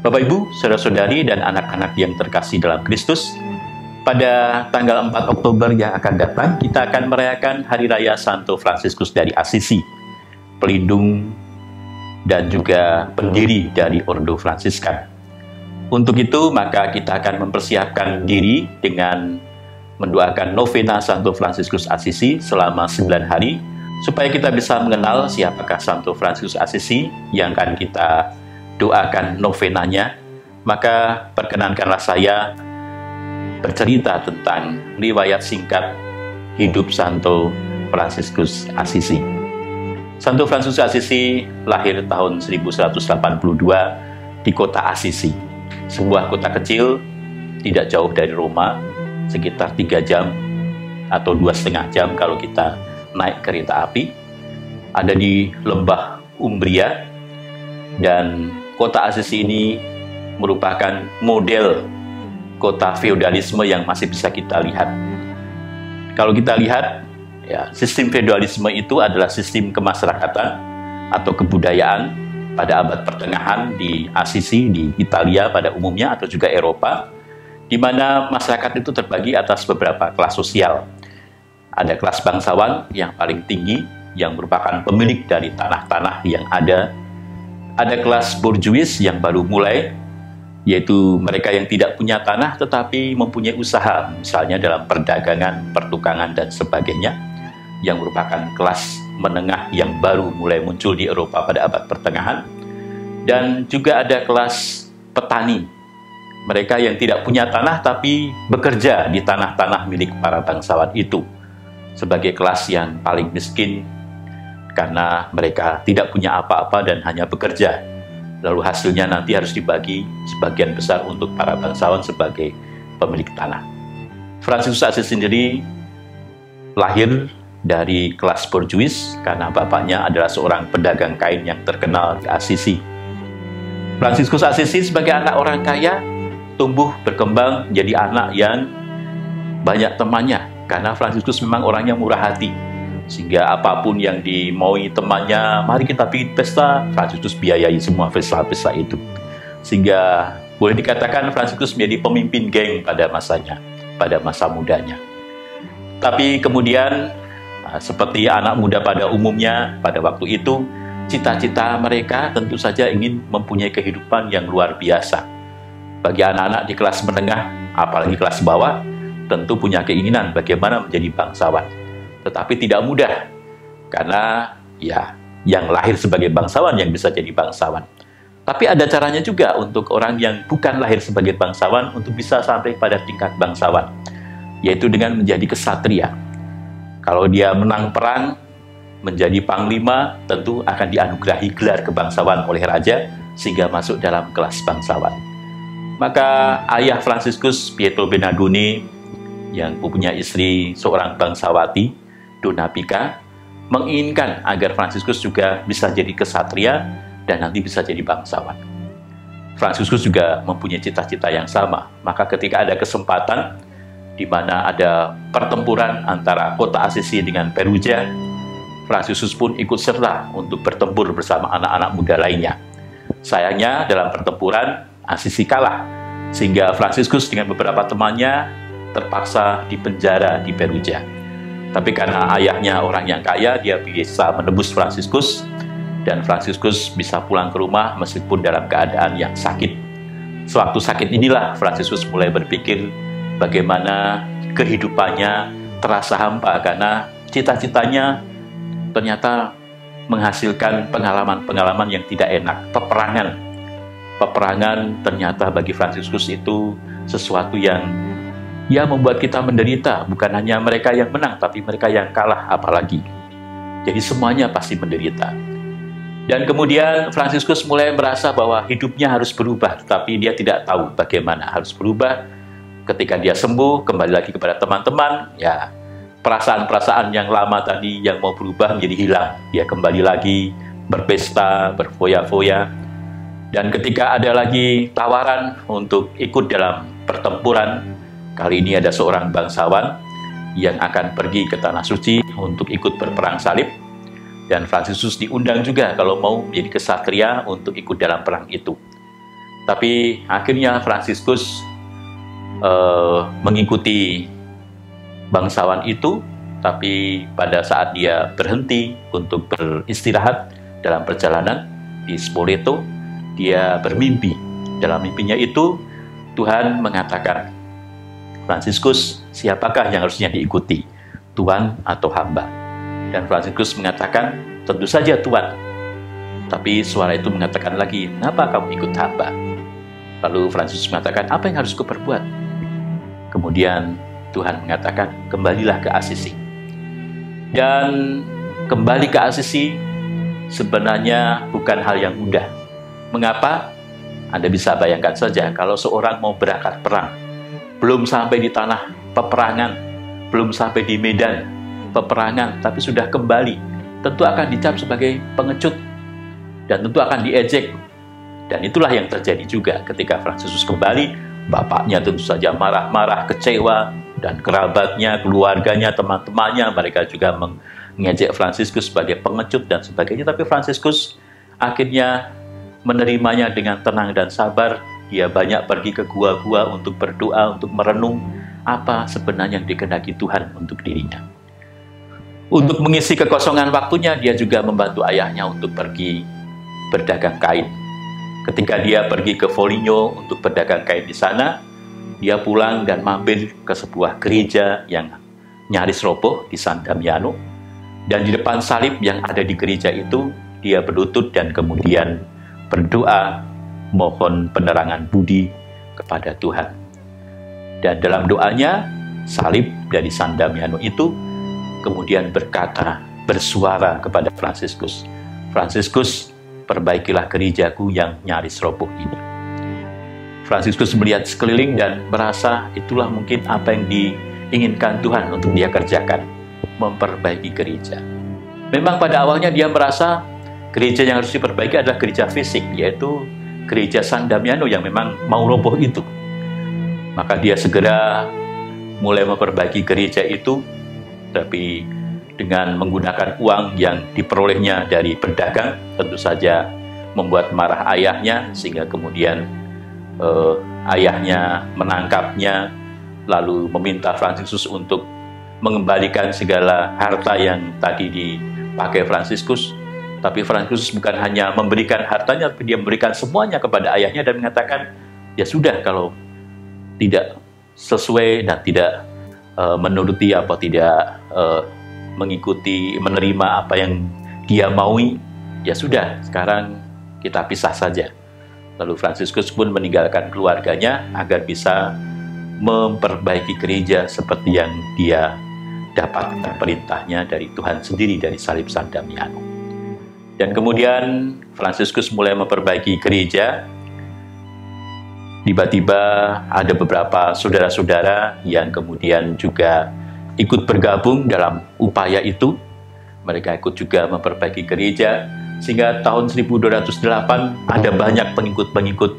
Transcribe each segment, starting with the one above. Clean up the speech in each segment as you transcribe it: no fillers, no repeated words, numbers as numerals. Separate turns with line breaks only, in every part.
Bapak Ibu, saudara-saudari dan anak-anak yang terkasih dalam Kristus, pada tanggal 4 Oktober yang akan datang, kita akan merayakan Hari Raya Santo Fransiskus dari Assisi, pelindung dan juga pendiri dari Ordo Fransiskan. Untuk itu, maka kita akan mempersiapkan diri dengan mendoakan novena Santo Fransiskus Assisi selama 9 hari, supaya kita bisa mengenal siapakah Santo Fransiskus Assisi yang akan kita doakan novenanya. Maka perkenankanlah saya bercerita tentang riwayat singkat hidup Santo Fransiskus Assisi. Santo Fransiskus Assisi lahir tahun 1182 di kota Assisi, sebuah kota kecil tidak jauh dari Roma, sekitar 3 jam atau 2,5 jam kalau kita naik kereta api. Ada di lembah Umbria, dan kota Assisi ini merupakan model kota feodalisme yang masih bisa kita lihat. Kalau kita lihat, ya, sistem feodalisme itu adalah sistem kemasyarakatan atau kebudayaan pada abad pertengahan di Assisi, di Italia pada umumnya, atau juga Eropa, di mana masyarakat itu terbagi atas beberapa kelas sosial. Ada kelas bangsawan yang paling tinggi, yang merupakan pemilik dari tanah-tanah yang ada. Ada kelas borjuis yang baru mulai, yaitu mereka yang tidak punya tanah tetapi mempunyai usaha, misalnya dalam perdagangan, pertukangan, dan sebagainya, yang merupakan kelas menengah yang baru mulai muncul di Eropa pada abad pertengahan. Dan juga ada kelas petani, mereka yang tidak punya tanah tapi bekerja di tanah-tanah milik para bangsawan itu, sebagai kelas yang paling miskin karena mereka tidak punya apa-apa dan hanya bekerja. Lalu hasilnya nanti harus dibagi sebagian besar untuk para bangsawan sebagai pemilik tanah. Fransiskus Assisi sendiri lahir dari kelas borjuis karena bapaknya adalah seorang pedagang kain yang terkenal di Assisi. Fransiskus Assisi sebagai anak orang kaya tumbuh berkembang jadi anak yang banyak temannya, karena Fransiskus memang orangnya murah hati, sehingga apapun yang dimaui temannya, mari kita bikin pesta, Fransiskus biayai semua pesta-pesta itu. Sehingga boleh dikatakan Fransiskus menjadi pemimpin geng pada masanya, pada masa mudanya. Tapi kemudian, seperti anak muda pada umumnya pada waktu itu, cita-cita mereka tentu saja ingin mempunyai kehidupan yang luar biasa. Bagi anak-anak di kelas menengah, apalagi kelas bawah, tentu punya keinginan bagaimana menjadi bangsawan. Tetapi tidak mudah, karena ya yang lahir sebagai bangsawan yang bisa jadi bangsawan. Tapi ada caranya juga untuk orang yang bukan lahir sebagai bangsawan untuk bisa sampai pada tingkat bangsawan, yaitu dengan menjadi kesatria. Kalau dia menang perang, menjadi panglima, tentu akan dianugerahi gelar kebangsawan oleh raja, sehingga masuk dalam kelas bangsawan. Maka ayah Fransiskus, Pietro Bernardone, yang punya istri seorang bangsawati, Donna Pica, menginginkan agar Fransiskus juga bisa jadi kesatria dan nanti bisa jadi bangsawan. Fransiskus juga mempunyai cita-cita yang sama. Maka ketika ada kesempatan di mana ada pertempuran antara kota Assisi dengan Perugia, Fransiskus pun ikut serta untuk bertempur bersama anak-anak muda lainnya. Sayangnya dalam pertempuran Assisi kalah, sehingga Fransiskus dengan beberapa temannya terpaksa dipenjara di Perugia. Tapi karena ayahnya orang yang kaya, dia bisa menebus Fransiskus, dan Fransiskus bisa pulang ke rumah meskipun dalam keadaan yang sakit. Sewaktu sakit inilah Fransiskus mulai berpikir bagaimana kehidupannya terasa hampa, karena cita-citanya ternyata menghasilkan pengalaman-pengalaman yang tidak enak. Peperangan ternyata bagi Fransiskus itu sesuatu yang membuat kita menderita. Bukan hanya mereka yang menang, tapi mereka yang kalah apalagi. Jadi semuanya pasti menderita. Dan kemudian Fransiskus mulai merasa bahwa hidupnya harus berubah, tapi dia tidak tahu bagaimana harus berubah. Ketika dia sembuh, kembali lagi kepada teman-teman, ya perasaan-perasaan yang lama tadi yang mau berubah menjadi hilang. Dia kembali lagi berpesta, berfoya-foya. Dan ketika ada lagi tawaran untuk ikut dalam pertempuran, kali ini ada seorang bangsawan yang akan pergi ke Tanah Suci untuk ikut berperang salib. Dan Fransiskus diundang juga kalau mau menjadi kesatria untuk ikut dalam perang itu. Tapi akhirnya Fransiskus mengikuti bangsawan itu, tapi pada saat dia berhenti untuk beristirahat dalam perjalanan di Spoleto, dia bermimpi. Dalam mimpinya itu, Tuhan mengatakan, Fransiskus, siapakah yang harusnya diikuti? Tuhan atau hamba? Dan Fransiskus mengatakan, tentu saja Tuhan. Tapi suara itu mengatakan lagi, kenapa kamu ikut hamba? Lalu Fransiskus mengatakan, apa yang harus kuperbuat? Kemudian Tuhan mengatakan, kembalilah ke Assisi. Dan kembali ke Assisi sebenarnya bukan hal yang mudah. Mengapa? Anda bisa bayangkan saja, kalau seorang mau berangkat perang, belum sampai di tanah peperangan, belum sampai di medan peperangan, tapi sudah kembali, tentu akan dicap sebagai pengecut, dan tentu akan diejek. Dan itulah yang terjadi juga ketika Fransiskus kembali. Bapaknya tentu saja marah-marah, kecewa, dan kerabatnya, keluarganya, teman-temannya, mereka juga mengejek Fransiskus sebagai pengecut dan sebagainya. Tapi Fransiskus akhirnya menerimanya dengan tenang dan sabar. Dia banyak pergi ke gua-gua untuk berdoa, untuk merenung apa sebenarnya yang dikehendaki Tuhan untuk dirinya. Untuk mengisi kekosongan waktunya, dia juga membantu ayahnya untuk pergi berdagang kain. Ketika dia pergi ke Foligno untuk berdagang kain di sana, dia pulang dan mampir ke sebuah gereja yang nyaris roboh di San Damiano. Dan di depan salib yang ada di gereja itu, dia berlutut dan kemudian berdoa, mohon penerangan budi kepada Tuhan. Dan dalam doanya, salib dari San Damiano itu kemudian bersuara kepada Fransiskus. Fransiskus, perbaikilah gerejaku yang nyaris roboh ini. Fransiskus melihat sekeliling dan merasa itulah mungkin apa yang diinginkan Tuhan untuk dia kerjakan, memperbaiki gereja. Memang pada awalnya dia merasa gereja yang harus diperbaiki adalah gereja fisik, yaitu gereja San Damiano yang memang mau roboh itu. Maka dia segera mulai memperbaiki gereja itu, tapi dengan menggunakan uang yang diperolehnya dari berdagang, tentu saja membuat marah ayahnya, sehingga kemudian ayahnya menangkapnya, lalu meminta Fransiskus untuk mengembalikan segala harta yang tadi dipakai Fransiskus. Tapi Fransiskus bukan hanya memberikan hartanya, tapi dia memberikan semuanya kepada ayahnya dan mengatakan, ya sudah, kalau tidak sesuai dan tidak menuruti atau tidak mengikuti, menerima apa yang dia maui, ya sudah, sekarang kita pisah saja. Lalu Fransiskus pun meninggalkan keluarganya agar bisa memperbaiki gereja seperti yang dia dapatkan perintahnya dari Tuhan sendiri, dari salib San Damiano. Dan kemudian Fransiskus mulai memperbaiki gereja. Tiba-tiba ada beberapa saudara-saudara yang kemudian juga ikut bergabung dalam upaya itu. Mereka ikut juga memperbaiki gereja, sehingga tahun 1208 ada banyak pengikut-pengikut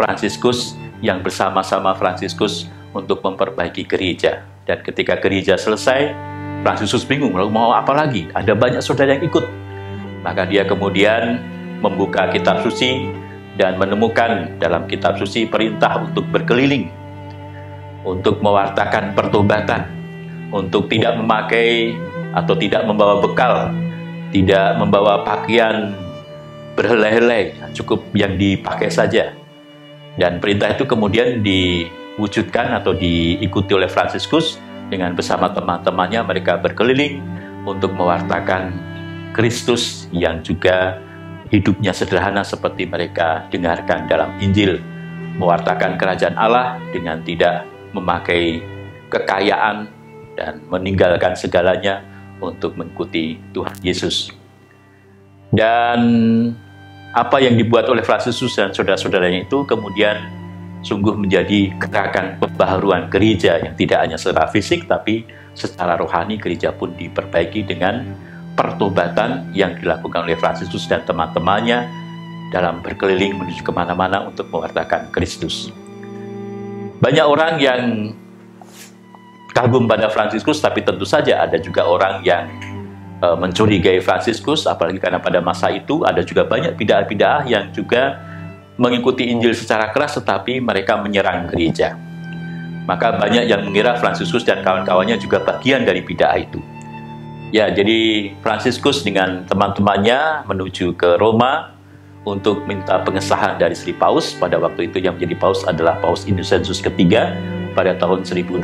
Fransiskus yang bersama-sama Fransiskus untuk memperbaiki gereja. Dan ketika gereja selesai, Fransiskus bingung, lalu mau apa lagi? Ada banyak saudara yang ikut. Maka dia kemudian membuka kitab suci dan menemukan dalam kitab suci perintah untuk berkeliling, untuk mewartakan pertobatan, untuk tidak memakai atau tidak membawa bekal, tidak membawa pakaian berhelai-helai, cukup yang dipakai saja. Dan perintah itu kemudian diwujudkan atau diikuti oleh Fransiskus dengan bersama teman-temannya. Mereka berkeliling untuk mewartakan Kristus yang juga hidupnya sederhana seperti mereka dengarkan dalam Injil, mewartakan kerajaan Allah dengan tidak memakai kekayaan dan meninggalkan segalanya untuk mengikuti Tuhan Yesus. Dan apa yang dibuat oleh Fransiskus dan saudara-saudaranya itu kemudian sungguh menjadi gerakan pembaharuan gereja yang tidak hanya secara fisik, tapi secara rohani gereja pun diperbaiki dengan pertobatan yang dilakukan oleh Fransiskus dan teman-temannya dalam berkeliling menuju kemana-mana untuk mewartakan Kristus. Banyak orang yang kagum pada Fransiskus, tapi tentu saja ada juga orang yang mencurigai Fransiskus, apalagi karena pada masa itu ada juga banyak bid'ah-bid'ah yang juga mengikuti Injil secara keras, tetapi mereka menyerang gereja. Maka banyak yang mengira Fransiskus dan kawan-kawannya juga bagian dari bid'ah itu. Ya, jadi Fransiskus dengan teman-temannya menuju ke Roma untuk minta pengesahan dari Sri Paus. Pada waktu itu yang menjadi Paus adalah Paus Innocentius ketiga pada tahun 1209.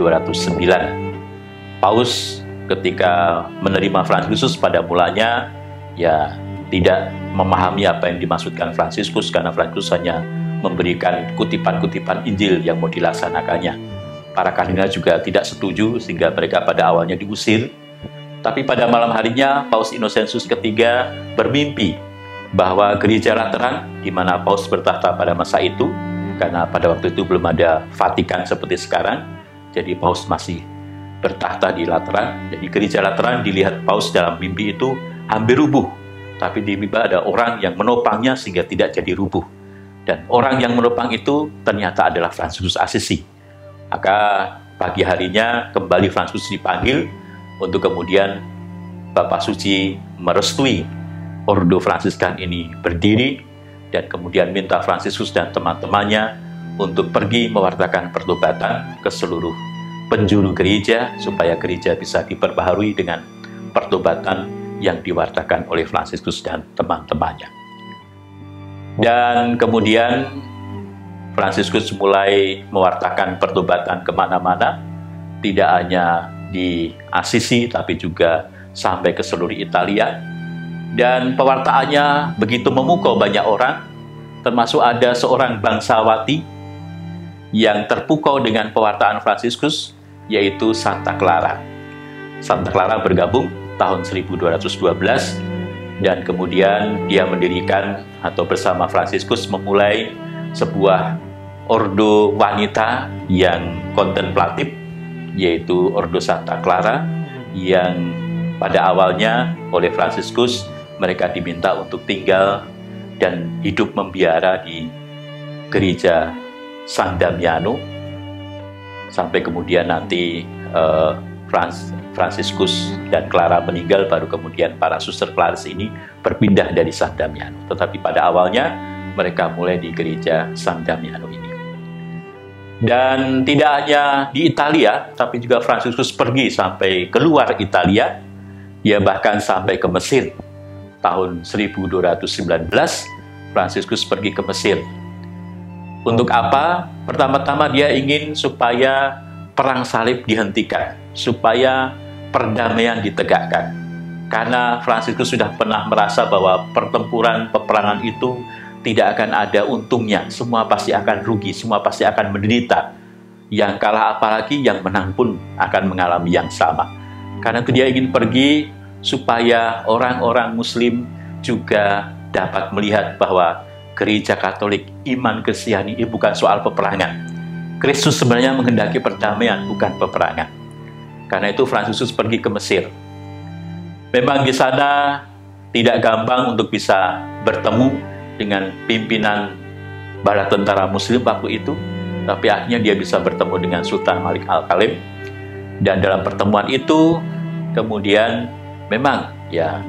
Paus ketika menerima Fransiskus pada mulanya ya tidak memahami apa yang dimaksudkan Fransiskus, karena Fransiskus hanya memberikan kutipan-kutipan Injil yang mau dilaksanakannya. Para kardinal juga tidak setuju sehingga mereka pada awalnya diusir. Tapi pada malam harinya Paus Innocentius ketiga bermimpi bahwa gereja Lateran, di mana Paus bertahta pada masa itu, karena pada waktu itu belum ada Vatikan seperti sekarang, jadi Paus masih bertahta di Lateran. Jadi gereja Lateran dilihat Paus dalam mimpi itu hampir rubuh, tapi di mimpi ada orang yang menopangnya sehingga tidak jadi rubuh. Dan orang yang menopang itu ternyata adalah Fransiskus Assisi. Maka pagi harinya kembali Fransiskus dipanggil untuk kemudian Bapak Suci merestui Ordo Fransiskan ini berdiri, dan kemudian minta Fransiskus dan teman-temannya untuk pergi mewartakan pertobatan ke seluruh penjuru gereja supaya gereja bisa diperbaharui dengan pertobatan yang diwartakan oleh Fransiskus dan teman-temannya. Dan kemudian Fransiskus mulai mewartakan pertobatan kemana-mana, tidak hanya di Assisi, tapi juga sampai ke seluruh Italia. Dan pewartaannya begitu memukau banyak orang, termasuk ada seorang bangsawati yang terpukau dengan pewartaan Fransiskus, yaitu Santa Clara. Santa Clara bergabung tahun 1212, dan kemudian dia mendirikan atau bersama Fransiskus memulai sebuah ordo wanita yang kontemplatif, yaitu Ordo Santa Clara, yang pada awalnya oleh Fransiskus mereka diminta untuk tinggal dan hidup membiara di gereja San Damiano, sampai kemudian nanti Fransiskus dan Clara meninggal, baru kemudian para suster Claris ini berpindah dari San Damiano. Tetapi pada awalnya mereka mulai di gereja San Damiano ini. Dan tidak hanya di Italia, tapi juga Fransiskus pergi sampai keluar Italia. Dia bahkan sampai ke Mesir. Tahun 1219, Fransiskus pergi ke Mesir. Untuk apa? Pertama-tama dia ingin supaya perang salib dihentikan, supaya perdamaian ditegakkan. Karena Fransiskus sudah pernah merasa bahwa pertempuran, peperangan itu tidak akan ada untungnya, semua pasti akan rugi, semua pasti akan menderita. Yang kalah apalagi yang menang pun akan mengalami yang sama. Karena itu dia ingin pergi supaya orang-orang Muslim juga dapat melihat bahwa gereja Katolik, iman Kristiani ini bukan soal peperangan. Kristus sebenarnya menghendaki perdamaian, bukan peperangan. Karena itu Fransiskus pergi ke Mesir. Memang di sana tidak gampang untuk bisa bertemu dengan pimpinan bala tentara Muslim waktu itu, tapi akhirnya dia bisa bertemu dengan Sultan Malik Al-Khalif. Dan dalam pertemuan itu kemudian memang ya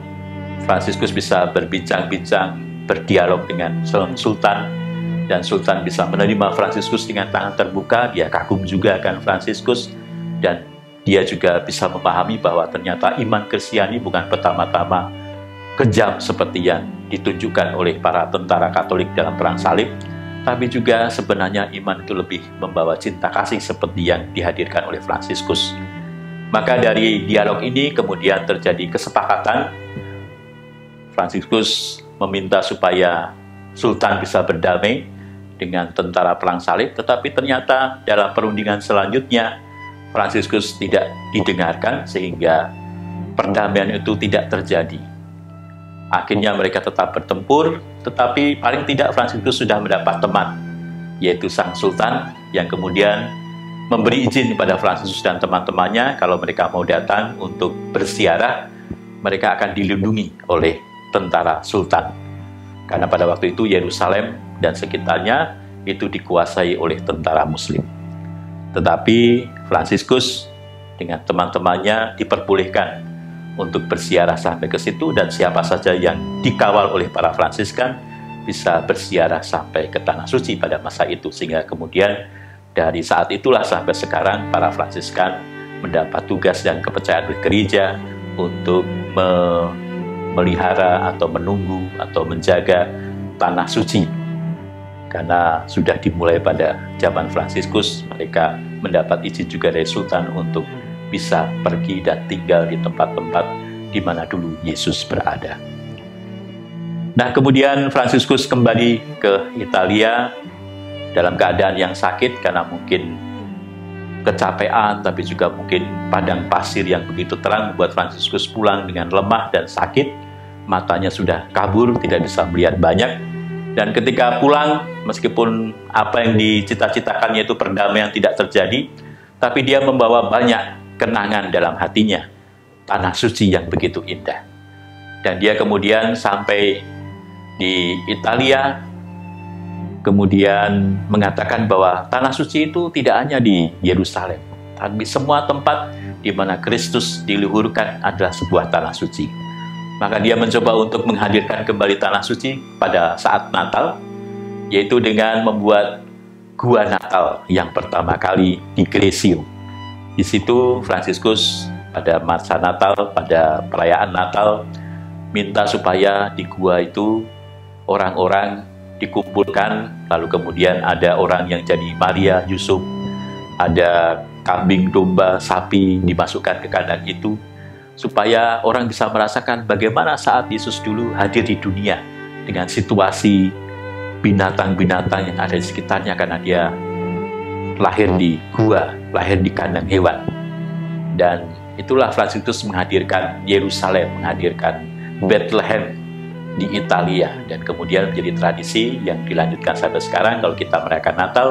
Fransiskus bisa berbincang-bincang, berdialog dengan Sultan, dan Sultan bisa menerima Fransiskus dengan tangan terbuka. Dia kagum juga akan Fransiskus, dan dia juga bisa memahami bahwa ternyata iman Kristiani bukan pertama-tama kejam seperti yang ditunjukkan oleh para tentara Katolik dalam perang salib, tapi juga sebenarnya iman itu lebih membawa cinta kasih seperti yang dihadirkan oleh Fransiskus. Maka dari dialog ini kemudian terjadi kesepakatan. Fransiskus meminta supaya Sultan bisa berdamai dengan tentara perang salib, tetapi ternyata dalam perundingan selanjutnya Fransiskus tidak didengarkan sehingga perdamaian itu tidak terjadi. Akhirnya mereka tetap bertempur, tetapi paling tidak Fransiskus sudah mendapat teman, yaitu Sang Sultan, yang kemudian memberi izin kepada Fransiskus dan teman-temannya kalau mereka mau datang untuk berziarah, mereka akan dilindungi oleh tentara Sultan. Karena pada waktu itu Yerusalem dan sekitarnya itu dikuasai oleh tentara Muslim. Tetapi Fransiskus dengan teman-temannya diperbolehkan untuk berziarah sampai ke situ, dan siapa saja yang dikawal oleh para Fransiskan bisa berziarah sampai ke Tanah Suci pada masa itu, sehingga kemudian dari saat itulah sampai sekarang para Fransiskan mendapat tugas dan kepercayaan oleh gereja untuk memelihara atau menunggu atau menjaga Tanah Suci. Karena sudah dimulai pada zaman Fransiskus, mereka mendapat izin juga dari Sultan untuk bisa pergi dan tinggal di tempat-tempat di mana dulu Yesus berada. Nah, kemudian Fransiskus kembali ke Italia dalam keadaan yang sakit karena mungkin kecapean, tapi juga mungkin padang pasir yang begitu terang membuat Fransiskus pulang dengan lemah dan sakit. Matanya sudah kabur, tidak bisa melihat banyak. Dan ketika pulang, meskipun apa yang dicita-citakannya itu perdamaian tidak terjadi, tapi dia membawa banyak kenangan dalam hatinya, Tanah Suci yang begitu indah. Dan dia kemudian sampai di Italia, kemudian mengatakan bahwa Tanah Suci itu tidak hanya di Yerusalem, tapi semua tempat di mana Kristus diluhurkan adalah sebuah Tanah Suci. Maka dia mencoba untuk menghadirkan kembali Tanah Suci pada saat Natal, yaitu dengan membuat gua Natal yang pertama kali di Gresio. Di situ Fransiskus pada masa Natal, pada perayaan Natal, minta supaya di gua itu orang-orang dikumpulkan, lalu kemudian ada orang yang jadi Maria, Yusuf, ada kambing, domba, sapi dimasukkan ke kandang itu, supaya orang bisa merasakan bagaimana saat Yesus dulu hadir di dunia dengan situasi binatang-binatang yang ada di sekitarnya karena dia lahir di gua, lahir di kandang hewan. Dan itulah Fransiskus menghadirkan Yerusalem, menghadirkan Bethlehem di Italia, dan kemudian menjadi tradisi yang dilanjutkan sampai sekarang. Kalau kita merayakan Natal,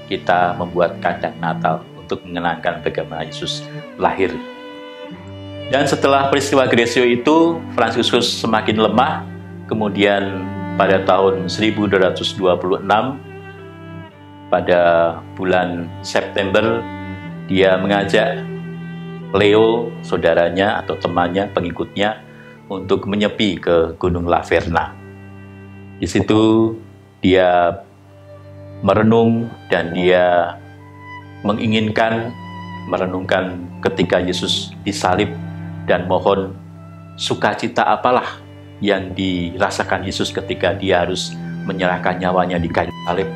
kita membuat kandang Natal untuk mengenangkan bagaimana Yesus lahir. Dan setelah peristiwa Gresio itu, Fransiskus semakin lemah. Kemudian pada tahun 1226, pada bulan September, dia mengajak Leo, saudaranya atau temannya, pengikutnya, untuk menyepi ke Gunung Laverna. Di situ dia merenung dan dia merenungkan ketika Yesus disalib dan mohon sukacita apalah yang dirasakan Yesus ketika dia harus menyerahkan nyawanya di kayu salib.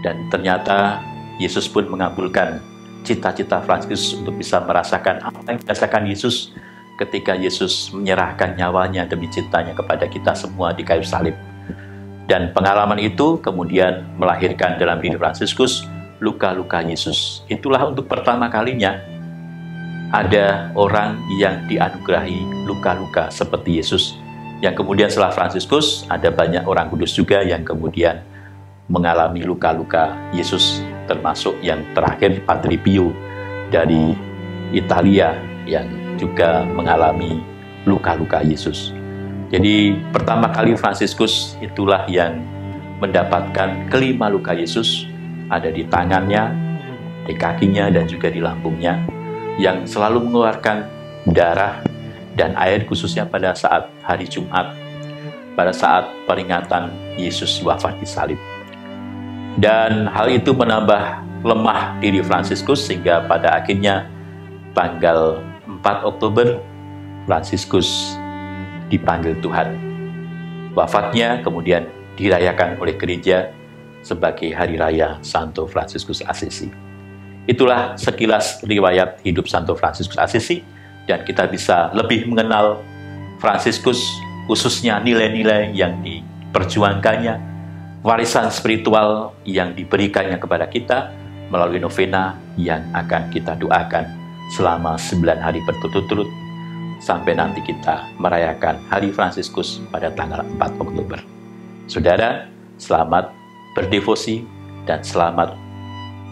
Dan ternyata Yesus pun mengabulkan cita-cita Fransiskus untuk bisa merasakan apa yang dirasakan Yesus ketika Yesus menyerahkan nyawanya demi cintanya kepada kita semua di kayu salib. Dan pengalaman itu kemudian melahirkan dalam diri Fransiskus luka-luka Yesus. Itulah untuk pertama kalinya ada orang yang dianugerahi luka-luka seperti Yesus. Yang kemudian setelah Fransiskus, ada banyak orang kudus juga yang kemudian mengalami luka-luka Yesus, termasuk yang terakhir Padre Pio dari Italia yang juga mengalami luka-luka Yesus. Jadi pertama kali Fransiskus itulah yang mendapatkan kelima luka Yesus, ada di tangannya, di kakinya, dan juga di lambungnya, yang selalu mengeluarkan darah dan air, khususnya pada saat hari Jumat, pada saat peringatan Yesus wafat di salib. Dan hal itu menambah lemah diri Fransiskus, sehingga pada akhirnya tanggal 4 Oktober Fransiskus dipanggil Tuhan. Wafatnya kemudian dirayakan oleh gereja sebagai Hari Raya Santo Fransiskus Assisi. Itulah sekilas riwayat hidup Santo Fransiskus Assisi, dan kita bisa lebih mengenal Fransiskus, khususnya nilai-nilai yang diperjuangkannya, warisan spiritual yang diberikannya kepada kita melalui novena yang akan kita doakan selama 9 hari berturut-turut sampai nanti kita merayakan Hari Fransiskus pada tanggal 4 Oktober. Saudara, selamat berdevosi dan selamat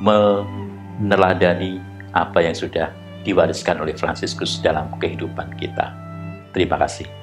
meneladani apa yang sudah diwariskan oleh Fransiskus dalam kehidupan kita. Terima kasih.